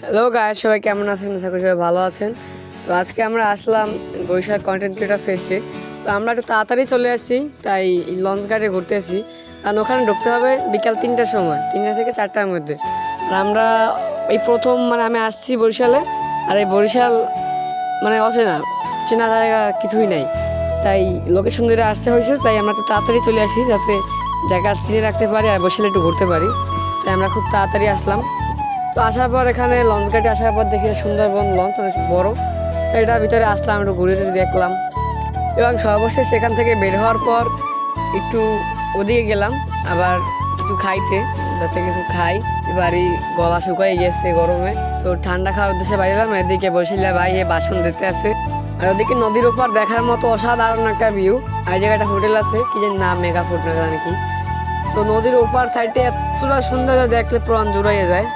Hello guys, সবাই কেমন আছেন? আশা করি সবাই ভালো আছেন। তো আজকে আমরা আসলাম বরিশাল কন্টেন্ট ক্রিয়েটর ফেস্টে। তো আমরা একটু তাড়াতাড়ি চলে আসছি, তাই লঞ্চ ঘাটে ঘুরতে আসি। কারণ ওখানে ঢুকতে হবে বিকাল 3টার সময়, 3টা থেকে 4টার মধ্যে। আর আমরা এই প্রথম আমি আসছি বরিশালে, আর এই বরিশাল অচেনা, চেনা জায়গা কিছুই নাই, তাই লোকেশন ধরে আসতে হয়েছে। তাই আমরা একটু তাড়াতাড়ি চলে আসি যাতে জায়গা চিনে রাখতে পারি আর বরিশালে একটু ঘুরতে পারি। তাই আমরা খুব তাড়াতাড়ি আসলাম। তো আসার পর এখানে লঞ্চ ঘাটে আসার পর দেখি সুন্দরবন লঞ্চ অনেক বড়। তো এটার ভিতরে আসলাম, একটু ঘুরে দেখলাম এবং সর্বশেষ সেখান থেকে বের হওয়ার পর একটু ওদিকে গেলাম আবার কিছু খাইতে, যাতে কিছু খাই। এবারই গলা শুকাই গেছে গরমে, তো ঠান্ডা খাওয়ার উদ্দেশ্যে বাইরেলাম। এদিকে বসিলা ভাই বাসন দিতে আছে, আর ওদিকে নদীর ওপর দেখার মতো অসাধারণ একটা ভিউ। আর এই জায়গাটা হোটেল আছে, কি যেন নাম, মেগা ফুড না জানি কি। তো নদীর ওপার সাইডে এতটা সুন্দর দেখলে প্রাণ জুড়াইয়ে যায়।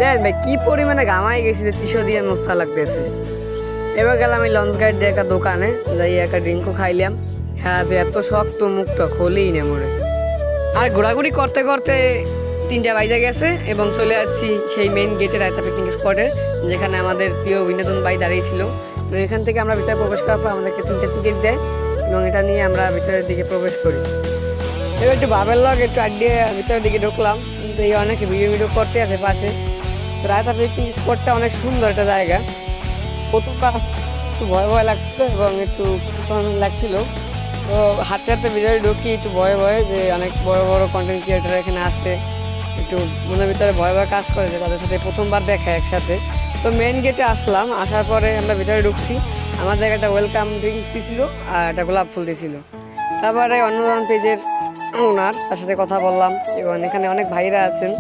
দেখ ভাই কি পরিমাণে ঘামাই গেছি যে টিস্যু দিয়ে মস্তা লাগতেছে। এবার গেলাম আমি লঞ্চ গাইড দিয়ে একটা দোকানে, যাই একটা ড্রিঙ্কও খাইলাম। হ্যাঁ, যে এত শক্ত মুখটা খোলেই না মরে। আর ঘোরাঘুরি করতে করতে 3টা বাজে গেছে এবং চলে আসছি সেই মেইন গেটের রায়তা পিকনিক স্পটে, যেখানে আমাদের প্রিয় বিনোদন ভাই দাঁড়িয়েছিল। এবং এখান থেকে আমরা ভিতরে প্রবেশ করার পর আমাদেরকে 3টা টিকিট দেয় এবং এটা নিয়ে আমরা ভিতরের দিকে প্রবেশ করি। এবার একটু ভাবের লগ একটু আড্ডিয়ে ভিতরের দিকে ঢুকলাম, কিন্তু এই অনেকে ভিডিও করতে আছে পাশে। রায়তা পিকনিক স্পটটা অনেক সুন্দর একটা জায়গা। প্রথমবার একটু ভয় ভয় লাগছিল এবং একটু লাগছিল। তো হাঁটতে হাঁটতে ভিতরে ঢুকি একটু ভয়ে ভয়ে, যে অনেক বড় বড় কন্টেন্ট ক্রিয়েটার এখানে আসে। একটু মনের ভিতরে ভয় ভয় কাজ করে যে তাদের সাথে প্রথমবার দেখা একসাথে। তো মেন গেটে আসলাম, আসার পরে আমরা ভিতরে ঢুকছি। আমাদের একটা ওয়েলকাম ড্রিঙ্ক দিয়েছিল আর একটা গোলাপ ফুল দিয়েছিল। তারপরে অন্যজন পেজের ওনার, তার সাথে কথা বললাম এবং এখানে অনেক ভাইরা আছেন,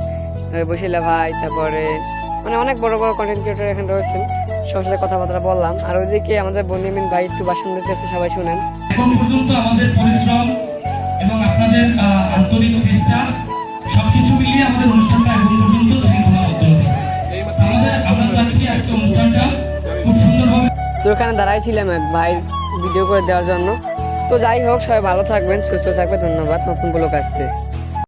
বসিলা ভাই, তারপরে অনেক বড় বড় কন্টেন্ট ক্রিয়েটর এখানে রয়েছেন। সবার সাথে কথাবার্তা বললাম। আর ওইদিকে আমাদের বনিমিন ভাই একটু ভাষণ দিতেছে, সবাই শুনেন। এখন পর্যন্ত আমাদের পরিশ্রম এবং আপনাদের আন্তরিক চেষ্টা সবকিছু মিলিয়ে আমাদের অনুষ্ঠানটা এখন পর্যন্ত শৃঙ্খলাবদ্ধ আছে। আমরা চাচ্ছি আজকে অনুষ্ঠানটা খুব সুন্দরভাবে। তো ওখানে দাঁড়াইছিলাম এক ভাই ভিডিও করে দেওয়ার জন্য। তো যাই হোক, সবাই ভালো থাকবেন, সুস্থ থাকবেন। ধন্যবাদ। নতুন ব্লগ আসছে।